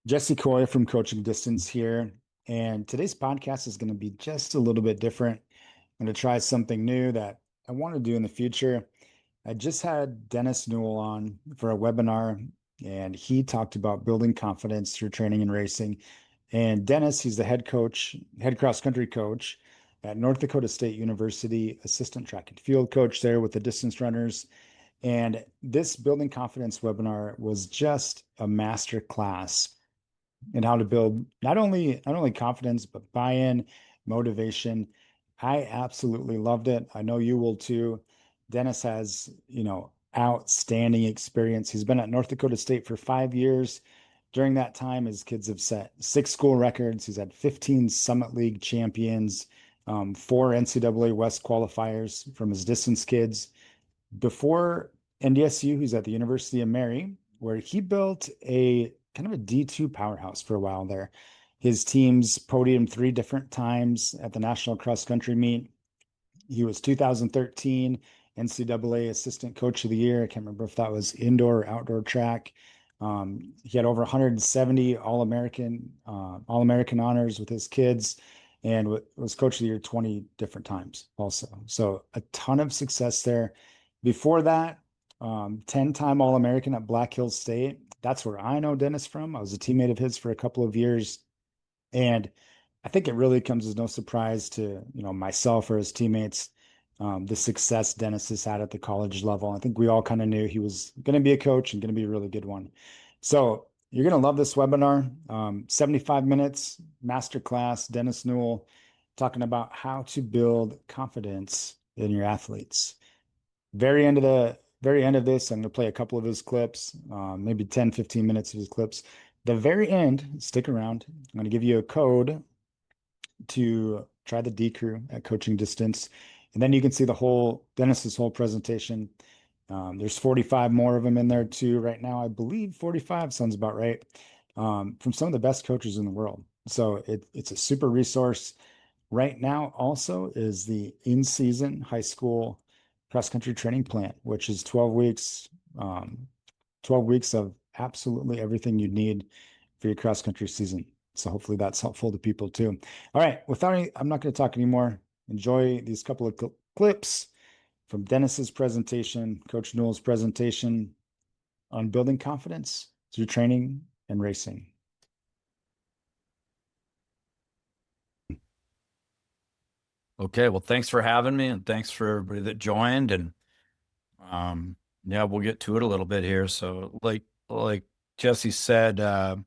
Jesse Coy from Coaching Distance here. And today's podcast is going to be just a little bit different. I'm going to try something new that I want to do in the future. I just had Dennis Newell on for a webinar, and he talked about building confidence through training and racing. And Dennis, he's the head coach, head cross country coach at North Dakota State University, assistant track and field coach there with the distance runners. And this building confidence webinar was just a master class and how to build not only confidence but buy-in, motivation. I absolutely loved it. I know you will too. Dennis has, outstanding experience. He's been at North Dakota State for 5 years. During that time, his kids have set 6 school records. He's had 15 Summit League champions, 4 NCAA West qualifiers from his distance kids. Before NDSU, he's at the University of Mary, where he built a kind of a D2 powerhouse for a while there. His teams podiumed 3 different times at the National Cross Country Meet. He was 2013 NCAA Assistant Coach of the Year. I can't remember if that was indoor or outdoor track. He had over 170 All-American honors with his kids, and was Coach of the Year 20 different times also. So a ton of success there. Before that, 10-time All-American at Black Hills State. That's where I know Dennis from. I was a teammate of his for a couple of years. And I think it really comes as no surprise to, myself or his teammates, the success Dennis has had at the college level. I think we all kind of knew he was going to be a coach and going to be a really good one. So you're going to love this webinar. 75 minutes, masterclass, Dennis Newell talking about how to build confidence in your athletes. Very end of this, I'm going to play a couple of his clips, maybe 10, 15 minutes of his clips. The very end, stick around. I'm going to give you a code to try the D crew at Coaching Distance. And then you can see Dennis's whole presentation. There's 45 more of them in there too right now. I believe 45 sounds about right. From some of the best coaches in the world. So it's a super resource. Right now also is the in-season high school cross-country training plan, which is 12 weeks, 12 weeks of absolutely everything you need for your cross-country season. So hopefully that's helpful to people too. All right, I'm not going to talk anymore. Enjoy these couple of clips from Dennis's presentation, Coach Newell's presentation on building confidence through training and racing. Okay, well, thanks for having me, and thanks for everybody that joined. And yeah, we'll get to it a little bit here. So, like Jesse said, I'm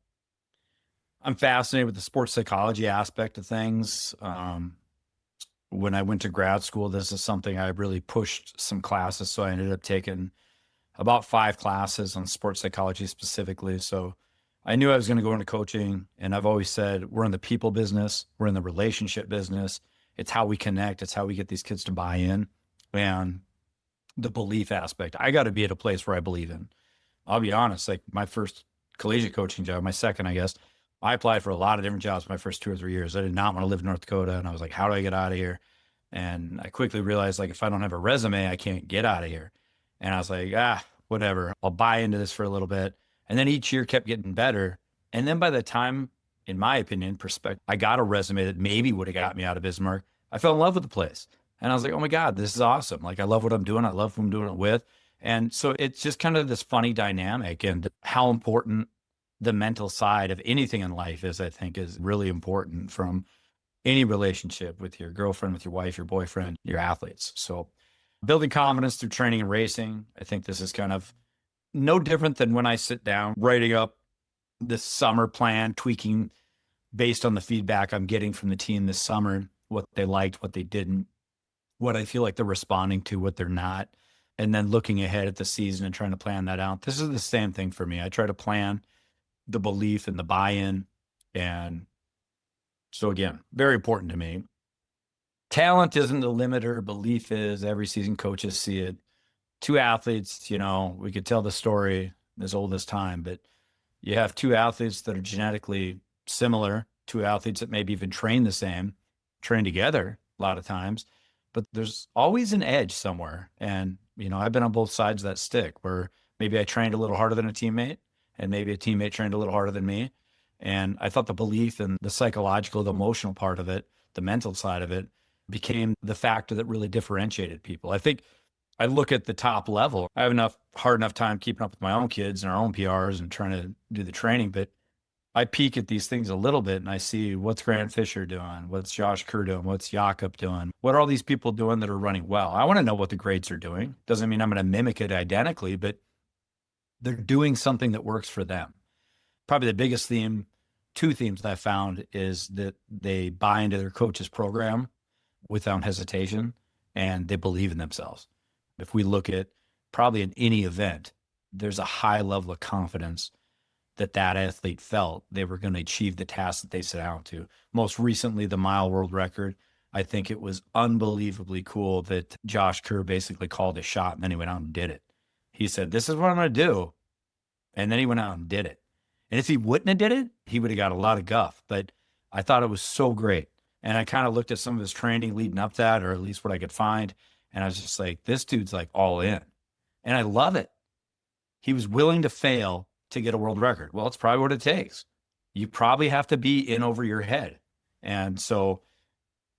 fascinated with the sports psychology aspect of things. When I went to grad school, this is something I really pushed some classes, so I ended up taking about 5 classes on sports psychology specifically. So I knew I was going to go into coaching, and I've always said we're in the people business, we're in the relationship business. It's how we connect. It's how we get these kids to buy in, and the belief aspect. I got to be at a place where I believe in. I'll be honest, like my first collegiate coaching job, my second, I guess, I applied for a lot of different jobs my first 2 or 3 years. I did not want to live in North Dakota. And I was like, how do I get out of here? And I quickly realized, like, if I don't have a resume, I can't get out of here. And I was like, whatever. I'll buy into this for a little bit. And then each year kept getting better. And then by the time, in my opinion, perspective, I got a resume that maybe would have got me out of Bismarck, I fell in love with the place. And I was like, oh my God, this is awesome. Like, I love what I'm doing. I love who I'm doing it with. And so it's just kind of this funny dynamic, and how important the mental side of anything in life is, I think, is really important from any relationship with your girlfriend, with your wife, your boyfriend, your athletes. So building confidence through training and racing, I think this is kind of no different than when I sit down writing up this summer plan, tweaking based on the feedback I'm getting from the team this summer, what they liked, what they didn't, what I feel like they're responding to, what they're not, and then looking ahead at the season and trying to plan that out. This is the same thing for me. I try to plan the belief and the buy-in. And so again, very important to me. Talent isn't the limiter. Belief is. Every season coaches see it. 2 athletes, we could tell the story as old as time, but you have 2 athletes that are genetically similar, 2 athletes that maybe even train the same, train together a lot of times, but there's always an edge somewhere. And, I've been on both sides of that stick, where maybe I trained a little harder than a teammate, and maybe a teammate trained a little harder than me. And I thought the belief and the psychological, the emotional part of it, the mental side of it became the factor that really differentiated people. I think I look at the top level. I have hard enough time keeping up with my own kids and our own PRs and trying to do the training, but I peek at these things a little bit and I see what's Grant Fisher doing, what's Josh Kerr doing, what's Jakob doing, what are all these people doing that are running well. I want to know what the greats are doing. Doesn't mean I'm going to mimic it identically, but they're doing something that works for them. Probably the biggest theme, two themes that I found is that they buy into their coach's program without hesitation and they believe in themselves. If we look at probably in any event, there's a high level of confidence that athlete felt they were going to achieve the task that they set out to. Most recently, the mile world record. I think it was unbelievably cool that Josh Kerr basically called a shot and then he went out and did it. He said, this is what I'm going to do. And then he went out and did it. And if he wouldn't have did it, he would have got a lot of guff. But I thought it was so great. And I kind of looked at some of his training leading up to that, or at least what I could find. And I was just like, this dude's like all in. And I love it. He was willing to fail to get a world record. Well, it's probably what it takes. You probably have to be in over your head. And so,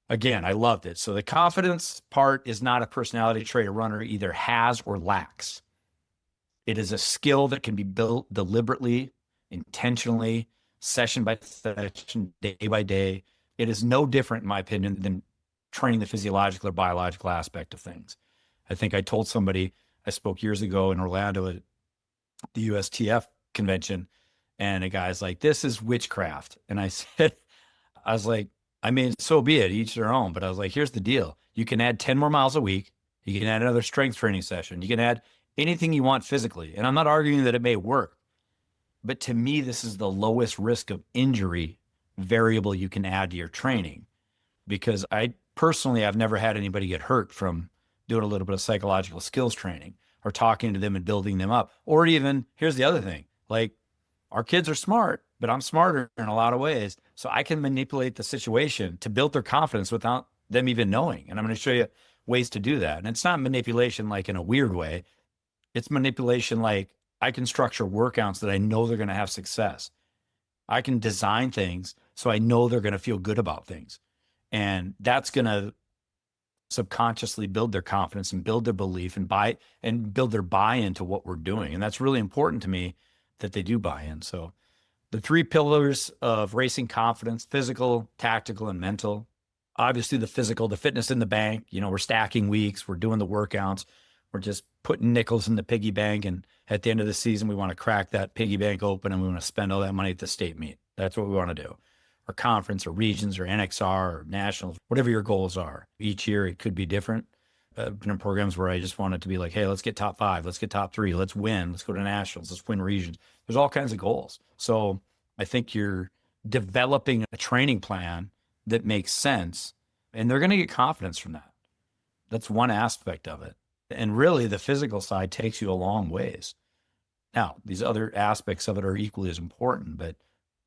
again, I loved it. So the confidence part is not a personality trait a runner either has or lacks. It is a skill that can be built deliberately, intentionally, session by session, day by day. It is no different, in my opinion, than training the physiological or biological aspect of things. I think I told somebody, I spoke years ago in Orlando at the USTF convention, and a guy's like, this is witchcraft. And I said, I was like, I mean, so be it, each their own. But I was like, here's the deal. You can add 10 more miles a week. You can add another strength training session. You can add anything you want physically. And I'm not arguing that it may work. But to me, this is the lowest risk of injury variable you can add to your training. Because I personally, I've never had anybody get hurt from doing a little bit of psychological skills training or talking to them and building them up. Or even, here's the other thing, like our kids are smart, but I'm smarter in a lot of ways. So I can manipulate the situation to build their confidence without them even knowing. And I'm going to show you ways to do that. And it's not manipulation like in a weird way. It's manipulation like I can structure workouts that I know they're going to have success. I can design things so I know they're going to feel good about things. And that's going to subconsciously build their confidence and build their belief and build their buy-in to what we're doing. And that's really important to me that they do buy in. So the three pillars of racing confidence: physical, tactical, and mental. Obviously the physical, the fitness in the bank, we're stacking weeks, we're doing the workouts, we're just putting nickels in the piggy bank. And at the end of the season, we want to crack that piggy bank open and we want to spend all that money at the state meet. That's what we want to do. Or conference or regions or NXR or nationals, whatever your goals are. Each year it could be different. I've been in programs where I just want it to be like, hey, let's get top 5, let's get top 3, let's win, let's go to nationals, let's win regions. There's all kinds of goals. So I think you're developing a training plan that makes sense, and they're going to get confidence from that. That's one aspect of it. And really the physical side takes you a long ways. Now, these other aspects of it are equally as important, but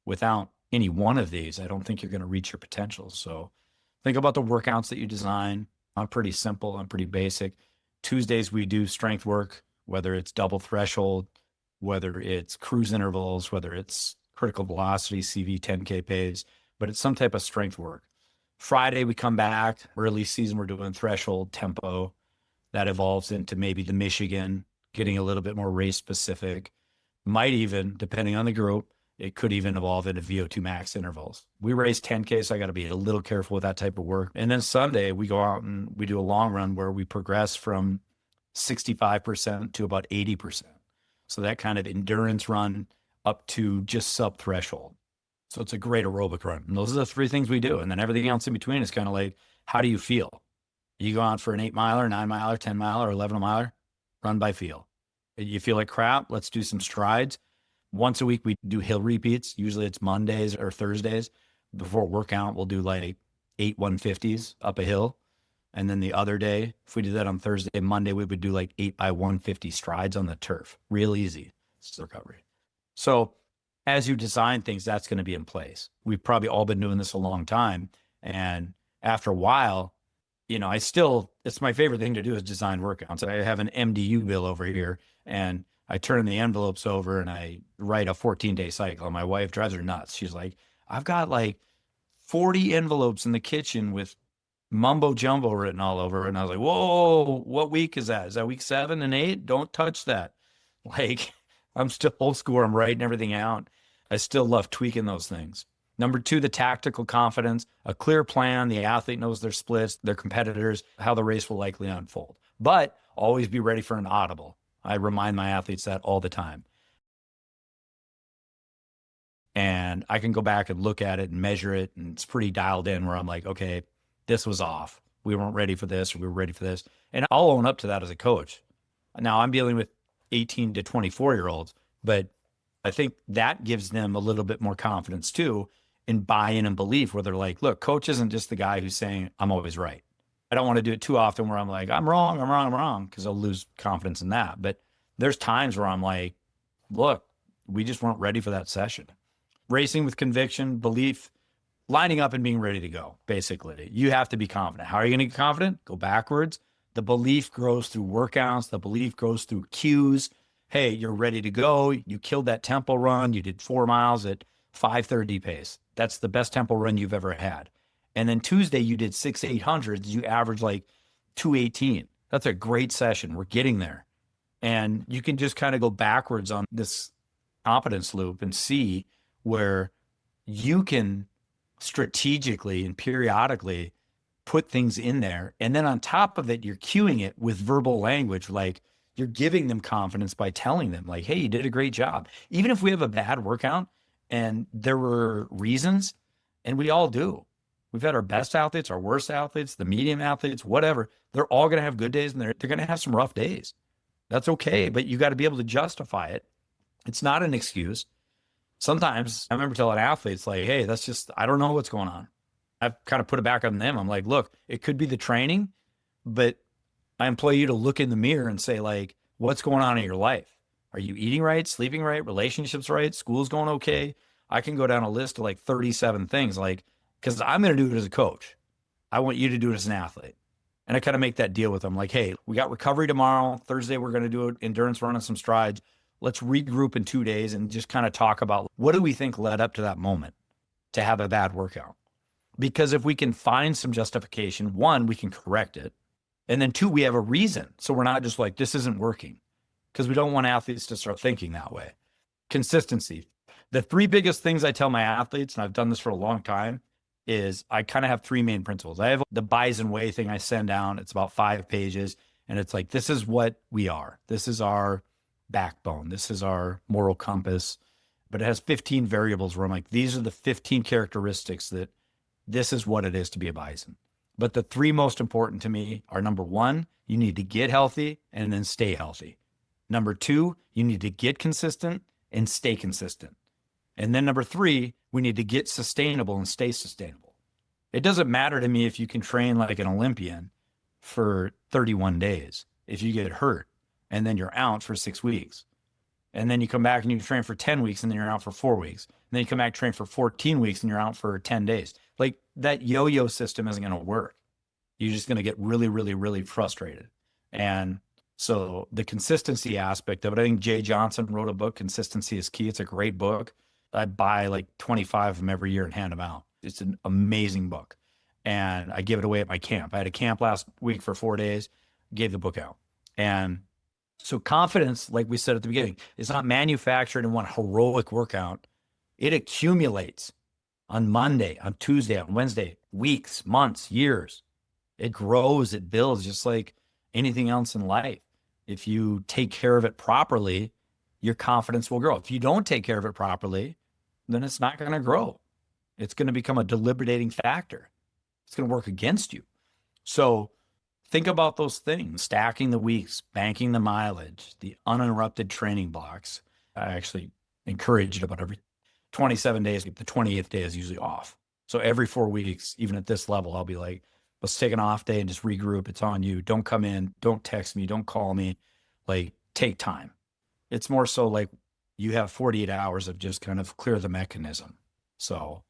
without any one of these, I don't think you're going to reach your potential. So think about the workouts that you design. I'm pretty simple. I'm pretty basic. Tuesdays, we do strength work, whether it's double threshold, whether it's cruise intervals, whether it's critical velocity, CV 10K pace, but it's some type of strength work. Friday, we come back. Early season, we're doing threshold tempo. That evolves into maybe the Michigan, getting a little bit more race specific. Might even, depending on the group, it could even evolve into VO2 max intervals. We race 10K, so I got to be a little careful with that type of work. And then Sunday, we go out and we do a long run where we progress from 65% to about 80%. So that kind of endurance run up to just sub threshold. So it's a great aerobic run. And those are the three things we do. And then everything else in between is kind of like, how do you feel? You go out for an 8 miler, 9 miler, 10 miler, or 11 miler, run by feel. You feel like crap, let's do some strides. Once a week, we do hill repeats. Usually it's Mondays or Thursdays. Before workout, we'll do like 8 150s up a hill. And then the other day, if we did that on Thursday, Monday, we would do like 8 by 150 strides on the turf. Real easy. It's recovery. So as you design things, that's going to be in place. We've probably all been doing this a long time. And after a while, it's my favorite thing to do is design workouts. I have an MDU bill over here, and I turn the envelopes over and I write a 14-day cycle. And my wife drives her nuts. She's like, I've got like 40 envelopes in the kitchen with mumbo jumbo written all over it. And I was like, whoa, what week is that? Is that week 7 and 8? Don't touch that. Like, I'm still old school. I'm writing everything out. I still love tweaking those things. Number 2, the tactical confidence, a clear plan. The athlete knows their splits, their competitors, how the race will likely unfold. But always be ready for an audible. I remind my athletes that all the time. And I can go back and look at it and measure it. And it's pretty dialed in where I'm like, okay, this was off. We weren't ready for this, or we were ready for this. And I'll own up to that as a coach. Now I'm dealing with 18 to 24-year-olds, but I think that gives them a little bit more confidence too in buy-in and belief, where they're like, look, coach isn't just the guy who's saying I'm always right. I don't want to do it too often where I'm like, I'm wrong, because I'll lose confidence in that. But there's times where I'm like, look, we just weren't ready for that session. Racing with conviction, belief, lining up and being ready to go. Basically, you have to be confident. How are you going to get confident? Go backwards. The belief grows through workouts. The belief grows through cues. Hey, you're ready to go. You killed that tempo run. You did 4 miles at 5:30 pace. That's the best tempo run you've ever had. And then Tuesday, you did 6/800s. You averaged like 218. That's a great session. We're getting there. And you can just kind of go backwards on this competence loop and see where you can strategically and periodically put things in there. And then on top of it, you're cueing it with verbal language. Like, you're giving them confidence by telling them like, hey, you did a great job. Even if we have a bad workout and there were reasons, and we all do. We've had our best athletes, our worst athletes, the medium athletes, whatever. They're all going to have good days and they're going to have some rough days. That's okay. But you got to be able to justify it. It's not an excuse. Sometimes I remember telling athletes like, hey, that's just, I don't know what's going on. I've kind of put it back on them. I'm like, look, it could be the training, but I employ you to look in the mirror and say, like, what's going on in your life? Are you eating right, sleeping right, relationships right, school's going okay? I can go down a list of like 37 things, like, because I'm going to do it as a coach. I want you to do it as an athlete. And I kind of make that deal with them. Like, hey, we got recovery tomorrow. Thursday, we're going to do an endurance run on some strides. Let's regroup in 2 days and just kind of talk about what do we think led up to that moment to have a bad workout? Because if we can find some justification, 1, we can correct it. And then 2, we have a reason. So we're not just like, this isn't working, because we don't want athletes to start thinking that way. Consistency. The 3 biggest things I tell my athletes, and I've done this for a long time, is I kind of have 3 main principles. I have the Bison Way thing I send down. It's about 5 pages. And it's like, this is what we are. This is our backbone. This is our moral compass. But it has 15 variables where I'm like, these are the 15 characteristics that this is what it is to be a Bison. But the 3 most important to me are, number 1, you need to get healthy and then stay healthy. Number 2, you need to get consistent and stay consistent. And then number 3, we need to get sustainable and stay sustainable. It doesn't matter to me if you can train like an Olympian for 31 days. If you get hurt and then you're out for 6 weeks, and then you come back and you train for 10 weeks and then you're out for 4 weeks, and then you come back, train for 14 weeks and you're out for 10 days. Like, that yo-yo system isn't going to work. You're just going to get really, really, really frustrated. And so the consistency aspect of it, I think Jay Johnson wrote a book, Consistency is Key. It's a great book. I buy like 25 of them every year and hand them out. It's an amazing book. And I give it away at my camp. I had a camp last week for 4 days, gave the book out. And so confidence, like we said at the beginning, is not manufactured in one heroic workout. It accumulates on Monday, on Tuesday, on Wednesday, weeks, months, years. It grows, it builds, just like anything else in life. If you take care of it properly, your confidence will grow. If you don't take care of it properly, then it's not going to grow. It's going to become a debilitating factor. It's going to work against you. So think about those things: stacking the weeks, banking the mileage, the uninterrupted training blocks. I actually encourage it about every 27 days. The 28th day is usually off. So every 4 weeks, even at this level, I'll be like, let's take an off day and just regroup. It's on you. Don't come in. Don't text me. Don't call me. Like, take time. It's more so like you have 48 hours of just kind of clear the mechanism. So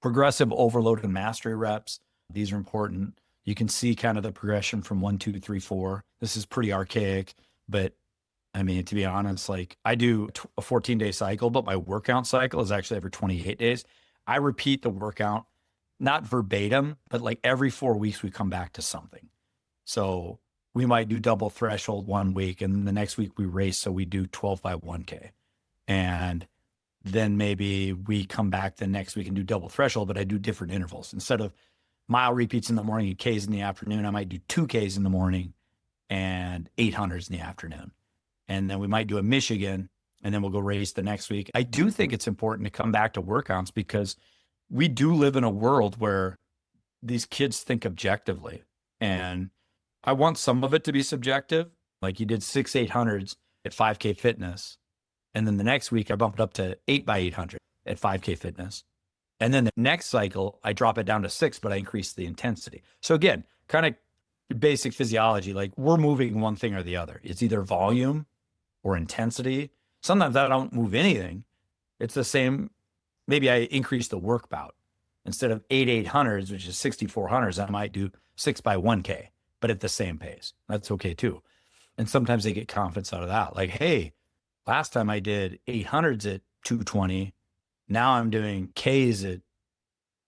progressive overload and mastery reps, these are important. You can see kind of the progression from 1, 2, 3, 4. This is pretty archaic, but I mean, to be honest, like I do a 14-day cycle, but my workout cycle is actually every 28 days. I repeat the workout, not verbatim, but like every 4 weeks, we come back to something. So we might do double threshold one week, and the next week we race. So we do 12 by 1K. And then maybe we come back the next week and do double threshold, but I do different intervals. Instead of mile repeats in the morning and Ks in the afternoon, I might do 2Ks in the morning and 800s in the afternoon. And then we might do a Michigan, and then we'll go race the next week. I do think it's important to come back to workouts because we do live in a world where these kids think objectively. And I want some of it to be subjective. Like you did 6 800s at 5K fitness. And then the next week I bump it up to 8 by 800 at 5K fitness. And then the next cycle, I drop it down to 6, but I increase the intensity. So again, kind of basic physiology, like we're moving one thing or the other. It's either volume or intensity. Sometimes I don't move anything. It's the same. Maybe I increase the work bout. Instead of 8 800s, which is 6400s, I might do 6 by 1K, but at the same pace. That's okay too. And sometimes they get confidence out of that. Like, hey, last time I did 800s at 220. Now I'm doing Ks at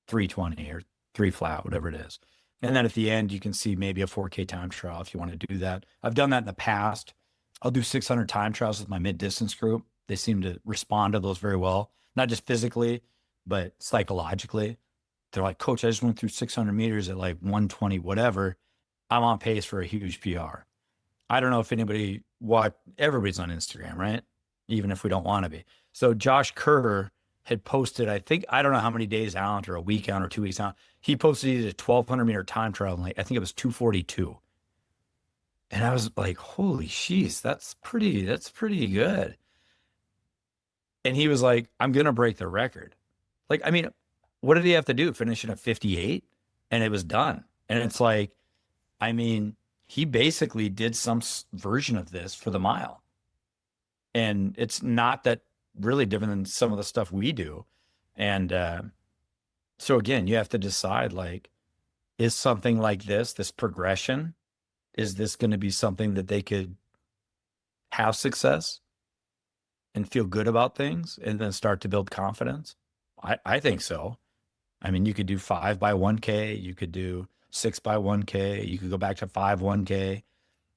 320 or 3 flat, whatever it is. And then at the end, you can see maybe a 4K time trial if you want to do that. I've done that in the past. I'll do 600 time trials with my mid-distance group. They seem to respond to those very well, not just physically, but psychologically. They're like, Coach, I just went through 600 meters at like 120, whatever. I'm on pace for a huge PR. I don't know if anybody, everybody's on Instagram, right? Even if we don't want to be. So Josh Kerr had posted, I think, I don't know how many days out or a week out or 2 weeks out. He posted he did a 1200-meter time trial. And like, I think it was 242. And I was like, holy sheesh, that's pretty good. And he was like, I'm going to break the record. Like, I mean, what did he have to do? Finish in a 58? And it was done. And it's like, I mean, he basically did some version of this for the mile. And it's not that really different than some of the stuff we do. And so again, you have to decide, like, is something like this progression, is this going to be something that they could have success and feel good about things and then start to build confidence? I think so. I mean, you could do 5 by 1K, you could do 6 by 1K, you could go back to 5 1K.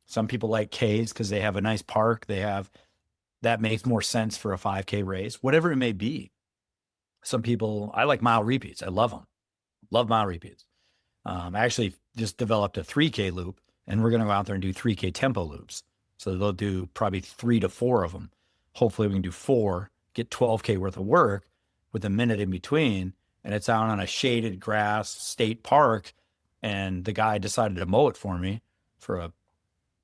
Some people like Ks because they have a nice park. That makes more sense for a 5K race, whatever it may be. Some people, I like mile repeats. I love them. Love mile repeats. I actually just developed a 3K loop, and we're going to go out there and do 3K tempo loops. So they'll do probably 3 to 4 of them. Hopefully we can do 4, get 12K worth of work with a minute in between. And it's out on a shaded grass state park. And the guy decided to mow it for me for a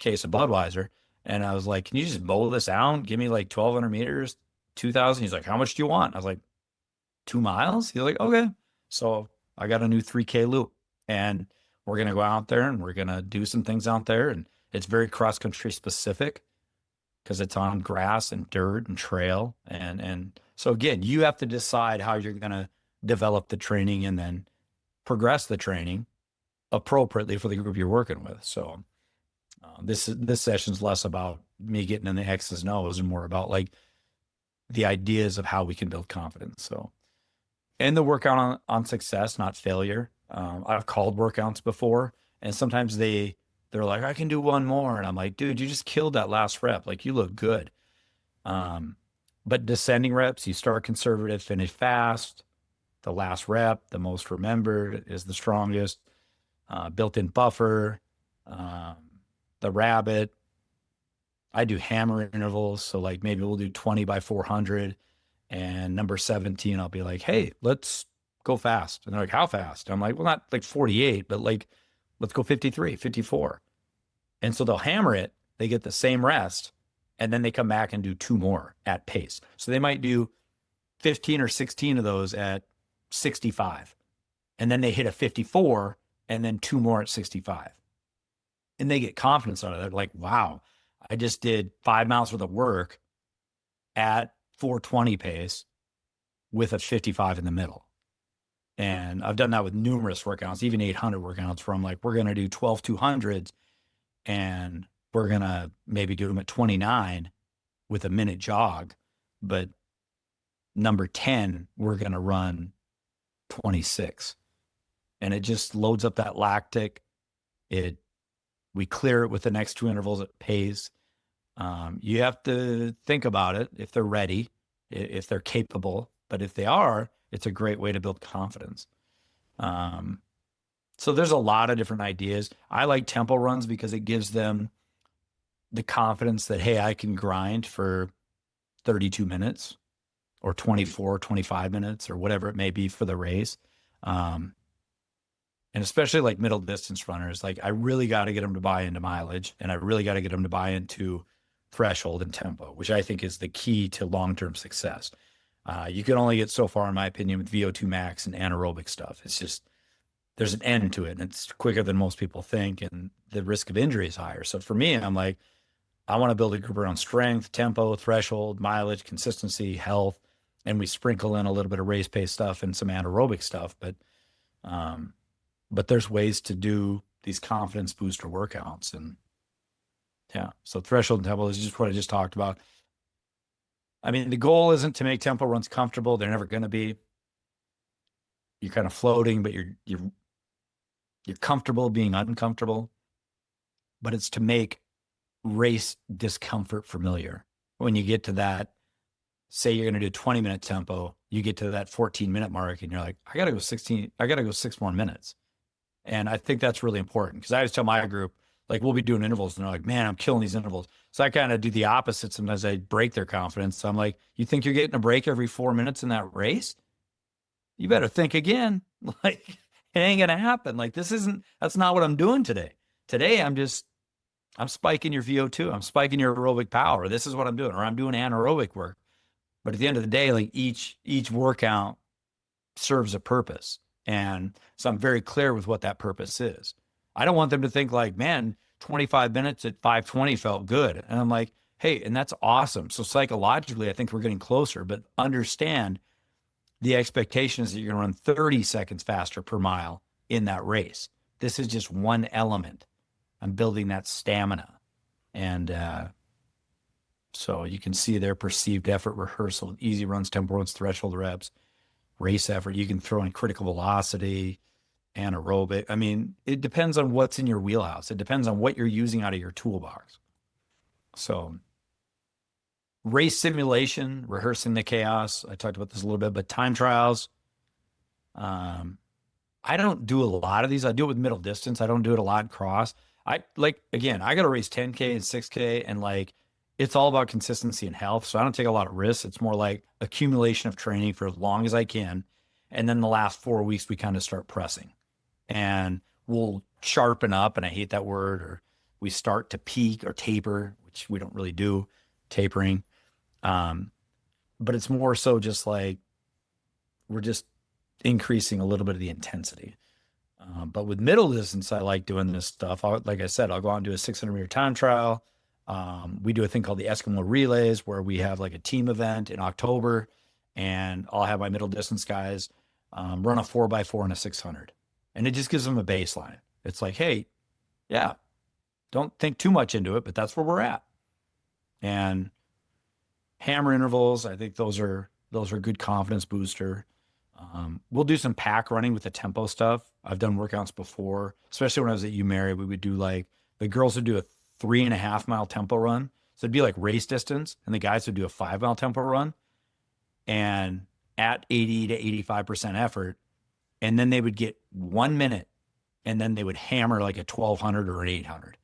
case of Budweiser. And I was like, can you just mow this out? Give me like 1200 meters, 2000. He's like, how much do you want? I was like, 2 miles. He's like, okay. So I got a new 3K loop, and we're going to go out there and we're going to do some things out there. And it's very cross country specific because it's on grass and dirt and trail. And so again, you have to decide how you're going to develop the training and then progress the training appropriately for the group you're working with. So this session's less about me getting in the X's and O's and more about like the ideas of how we can build confidence. So, and the workout on success, not failure. I've called workouts before, and sometimes they're like, I can do one more. And I'm like, dude, you just killed that last rep. Like, you look good. But descending reps, you start conservative, finish fast. The last rep, the most remembered, is the strongest. Built-in buffer, the rabbit. I do hammer intervals. So like maybe we'll do 20 by 400, and number 17, I'll be like, hey, let's go fast. And they're like, how fast? I'm like, well, not like 48, but like, let's go 53, 54. And so they'll hammer it. They get the same rest, and then they come back and do 2 more at pace. So they might do 15 or 16 of those at 65. And then they hit a 54 and then 2 more at 65. And they get confidence out of it. They're like, wow, I just did 5 miles worth of work at 420 pace with a 55 in the middle. And I've done that with numerous workouts, even 800 workouts, where I'm like, we're going to do 12 200s and we're going to maybe do them at 29 with a minute jog, but number 10, we're going to run 26. And it just loads up that lactic. We clear it with the next two intervals. It pays. You have to think about it if they're ready, if they're capable. But if they are, it's a great way to build confidence. So there's a lot of different ideas. I like tempo runs because it gives them the confidence that, hey, I can grind for 32 minutes or 24, 25 minutes or whatever it may be for the race. And especially like middle distance runners, like I really got to get them to buy into mileage, and I really got to get them to buy into threshold and tempo, which I think is the key to long-term success. You can only get so far, in my opinion, with VO2 max and anaerobic stuff. It's just, there's an end to it, and it's quicker than most people think, and the risk of injury is higher. So for me, I'm like, I want to build a group around strength, tempo, threshold, mileage, consistency, health, and we sprinkle in a little bit of race pace stuff and some anaerobic stuff. But there's ways to do these confidence booster workouts. And yeah, so threshold and tempo is just what I just talked about. I mean, the goal isn't to make tempo runs comfortable. They're never going to be. You're kind of floating, but you're comfortable being uncomfortable. But it's to make race discomfort familiar. When you get to that, say you're going to do 20-minute tempo, you get to that 14-minute mark and you're like, I got to go 6 more minutes. And I think that's really important, because I always tell my group, like, we'll be doing intervals and they're like, man, I'm killing these intervals. So I kind of do the opposite. Sometimes I break their confidence. So I'm like, you think you're getting a break every 4 minutes in that race? You better think again. Like, it ain't going to happen. Like, that's not what I'm doing today. Today, I'm spiking your VO2. I'm spiking your aerobic power. This is what I'm doing, or I'm doing anaerobic work. But at the end of the day, like, each workout serves a purpose. And so I'm very clear with what that purpose is. I don't want them to think like, man, 25 minutes at 520 felt good. And I'm like, hey, and that's awesome. So psychologically, I think we're getting closer, but understand the expectation is that you're going to run 30 seconds faster per mile in that race. This is just one element. I'm building that stamina. And so you can see their perceived effort rehearsal, easy runs, tempo runs, threshold reps, race effort. You can throw in critical velocity, anaerobic. I mean, it depends on what's in your wheelhouse. It depends on what you're using out of your toolbox. So race simulation, rehearsing the chaos. I talked about this a little bit, but time trials. I don't do a lot of these. I do it with middle distance. I don't do it a lot in cross. I got to race 10K and 6K, and like, it's all about consistency and health. So I don't take a lot of risks. It's more like accumulation of training for as long as I can. And then the last 4 weeks, we kind of start pressing, and we'll sharpen up. And I hate that word, or we start to peak or taper, which we don't really do tapering. But it's more so just like, we're just increasing a little bit of the intensity. But with middle distance, I like doing this stuff. Like I said, I'll go out and do a 600-meter time trial. We do a thing called the Eskimo Relays, where we have like a team event in October, and I'll have my middle distance guys run a 4x4 and a 600. And it just gives them a baseline. It's like, hey, yeah, don't think too much into it, but that's where we're at. And hammer intervals, I think those are good confidence booster. We'll do some pack running with the tempo stuff. I've done workouts before, especially when I was at UMary. We would do, like, the girls would do a 3.5-mile tempo run. So it'd be like race distance, and the guys would do a 5-mile tempo run, and at 80 to 85% effort. And then they would get 1 minute, and then they would hammer like a 1200 or an 800.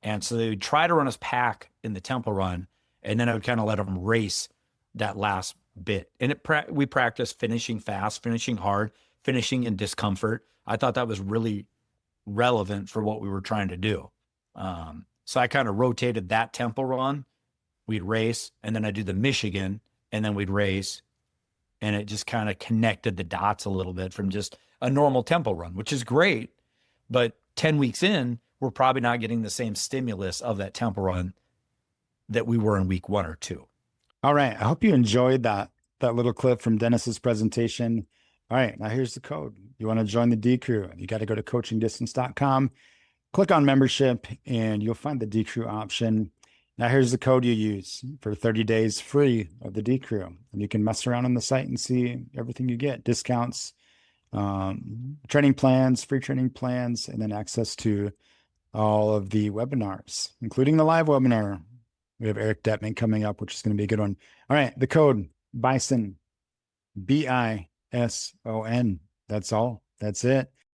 And so they would try to run us pack in the tempo run, and then I would kind of let them race that last bit. And we practiced finishing fast, finishing hard, finishing in discomfort. I thought that was really relevant for what we were trying to do. So I kind of rotated that tempo run. We'd race, and then I'd do the Michigan, and then we'd race. And it just kind of connected the dots a little bit from just a normal tempo run, which is great. But 10 weeks in, we're probably not getting the same stimulus of that tempo run that we were in week 1 or 2. All right. I hope you enjoyed that little clip from Dennis's presentation. All right. Now here's the code. You want to join the D Crew, you got to go to coachingdistance.com, click on membership, and you'll find the D Crew option. Now here's the code you use for 30 days free of the D Crew. And you can mess around on the site and see everything you get, discounts, training plans, free training plans, and then access to all of the webinars, including the live webinar. We have Eric Detman coming up, which is going to be a good one. All right, the code BISON, BISON. That's all. That's it.